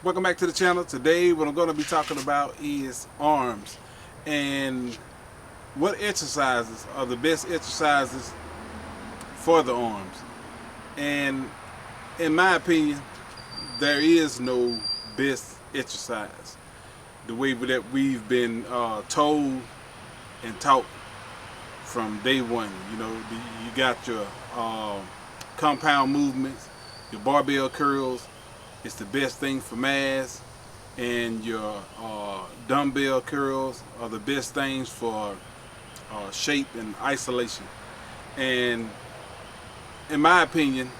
Welcome back to the channel. Today what I'm going to be talking about is arms and what exercises are the best exercises for the arms. And in my opinion, there is no best exercise. The way that we've been told and taught from day one. You know, you got your compound movements, your barbell curls. It's the best thing for mass, and your dumbbell curls are the best things for shape and isolation. And in my opinion,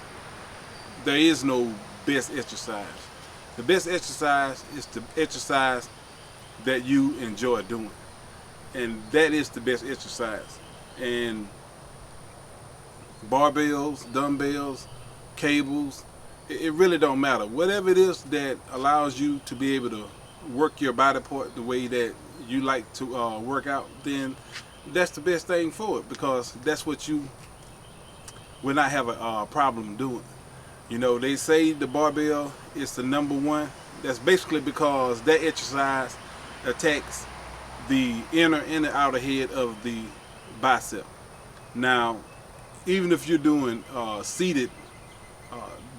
there is no best exercise. The best exercise is the exercise that you enjoy doing, and that is the best exercise. And barbells, dumbbells, cables, it really don't matter. Whatever it is that allows you to be able to work your body part the way that you like to work out, then that's the best thing for it, because that's what you will not have a problem doing. You know, they say the barbell is the number one. That's basically because that exercise attacks the inner and the outer head of the bicep. Now, even if you're doing seated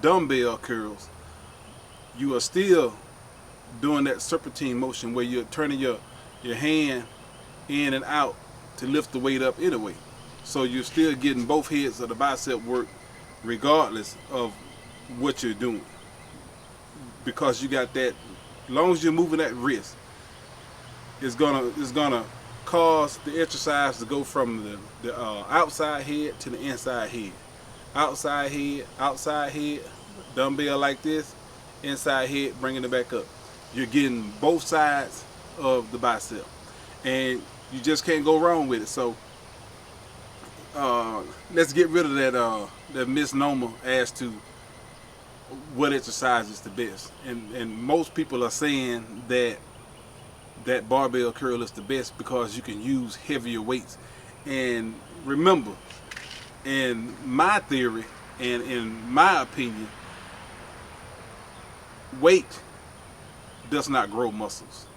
dumbbell curls, you are still doing that serpentine motion where you're turning your hand in and out to lift the weight up anyway. So you're still getting both heads of the bicep work regardless of what you're doing, because you got that. As long as you're moving that wrist, it's gonna cause the exercise to go from the outside head to the inside head. Outside head, dumbbell like this, inside head, bringing it back up. You're getting both sides of the bicep, and you just can't go wrong with it. So let's get rid of that misnomer as to what exercise is the best. And most people are saying that barbell curl is the best because you can use heavier weights. And remember, in my theory and in my opinion, weight does not grow muscles.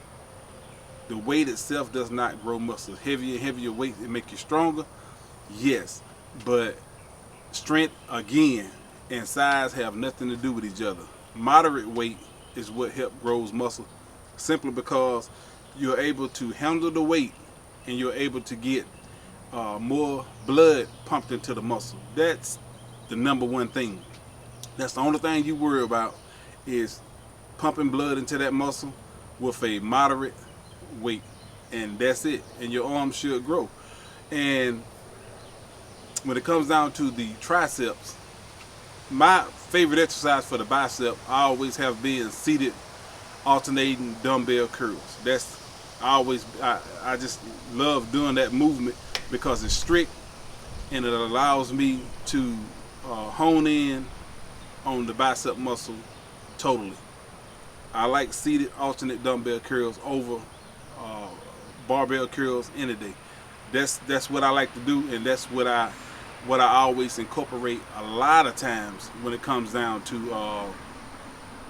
The weight itself does not grow muscles. Heavier and heavier weights, it make you stronger, yes, but strength again and size have nothing to do with each other. Moderate weight is what helps grows muscle, simply because you're able to handle the weight and you're able to get more blood pumped into the muscle. That's the number one thing. That's the only thing you worry about, is pumping blood into that muscle with a moderate weight, and that's it. And your arms should grow. And when it comes down to the triceps, my favorite exercise for the bicep I always have been seated alternating dumbbell curls. I just love doing that movement because it's strict and it allows me to hone in on the bicep muscle totally. I like seated alternate dumbbell curls over barbell curls any day. That's what I like to do, and that's what I always incorporate a lot of times when it comes down to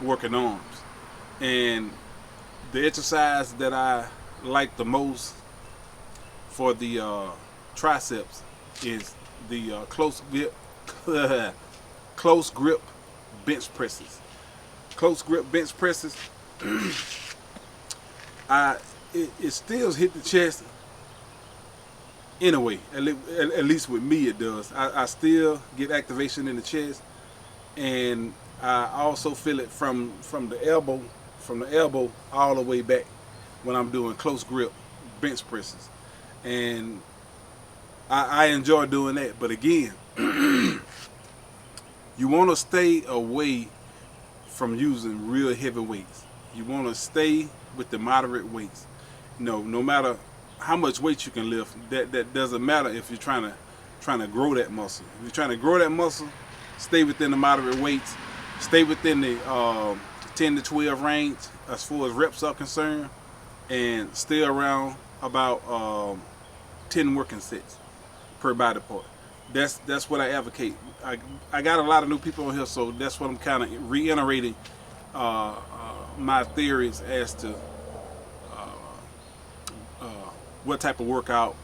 working arms. And the exercise that I like the most for the triceps is the close grip bench presses. Close grip bench presses. It still hit the chest anyway. At least with me it does. I still get activation in the chest, and I also feel it from the elbow all the way back when I'm doing close grip bench presses. And I enjoy doing that. But again, you want to stay away from using real heavy weights. You want to stay with the moderate weights. No matter how much weight you can lift, that doesn't matter if you're trying to grow that muscle. If you're trying to grow that muscle, stay within the moderate weights. Stay within the 10 to 12 range as far as reps are concerned, and stay around about 10 working sets per body part. That's what I advocate. I got a lot of new people on here, so that's what I'm kind of reiterating my theories as to what type of workout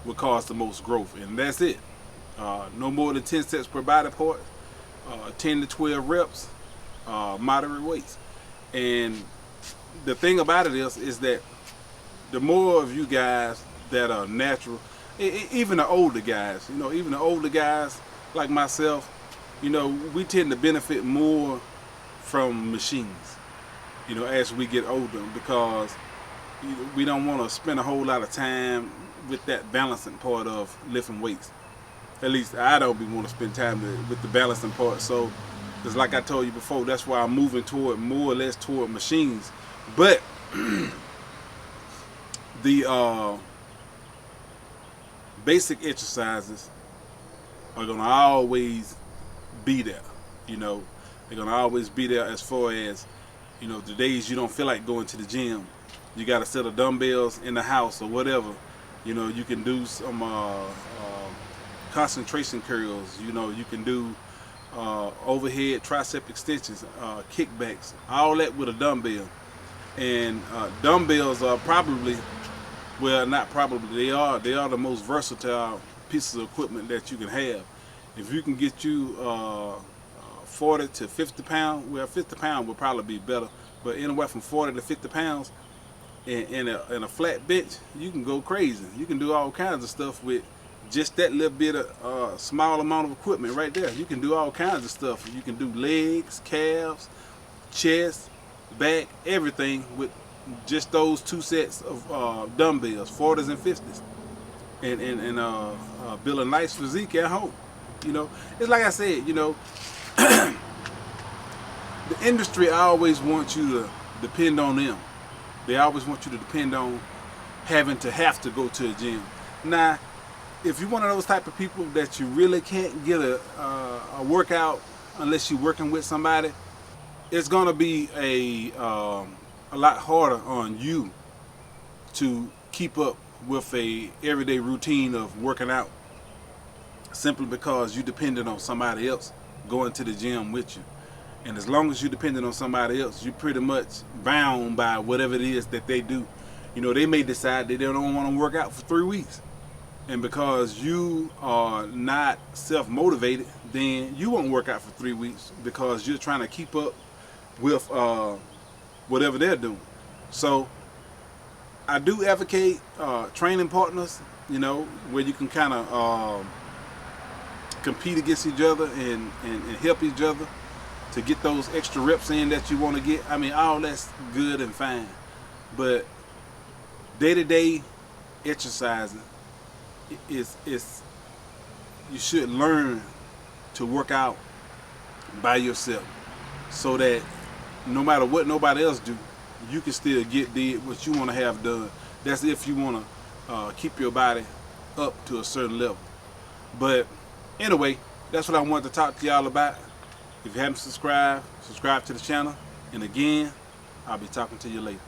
would cause the most growth, and that's it. No more than 10 sets per body part, 10 to 12 reps, moderate weights. And the thing about it is that the more of you guys that are natural, even the older guys, even the older guys like myself, we tend to benefit more from machines, as we get older, because we don't want to spend a whole lot of time with that balancing part of lifting weights. At least I don't want to spend time with the balancing part. So, because like I told you before, that's why I'm moving toward more or less toward machines. But the basic exercises are gonna always be there. They're gonna always be there, as far as the days you don't feel like going to the gym. You got a set of dumbbells in the house or whatever. You can do some concentration curls. You can do overhead tricep extensions, kickbacks, all that with a dumbbell. And dumbbells are probably, well, not probably, they are the most versatile pieces of equipment that you can have. If you can get you 40 to 50 pounds, well, 50 pounds would probably be better, but anywhere from 40 to 50 pounds in a flat bench, you can go crazy. You can do all kinds of stuff with just that little bit of small amount of equipment right there. You can do all kinds of stuff. You can do legs, calves, chest, back, everything with just those 2 sets of dumbbells, 40s and 50s, and build a nice physique at home. It's like I said, the industry always wants you to depend on them. They always want you to depend on have to go to a gym. Now, if you're one of those type of people that you really can't get a workout unless you're working with somebody, it's gonna be a lot harder on you to keep up with a everyday routine of working out, simply because you depended on somebody else going to the gym with you. And as long as you're dependent on somebody else, you're pretty much bound by whatever it is that they do. They may decide that they don't want to work out for 3 weeks. And because you are not self-motivated, then you won't work out for 3 weeks, because you're trying to keep up with whatever they're doing. So I do advocate training partners, where you can kind of compete against each other and help each other to get those extra reps in that you want to get. I mean, all that's good and fine, but day-to-day exercising is you should learn to work out by yourself, so that no matter what nobody else do, you can still did what you want to have done. That's if you want to keep your body up to a certain level. But anyway, that's what I wanted to talk to y'all about. If you haven't subscribed, subscribe to the channel. And again, I'll be talking to you later.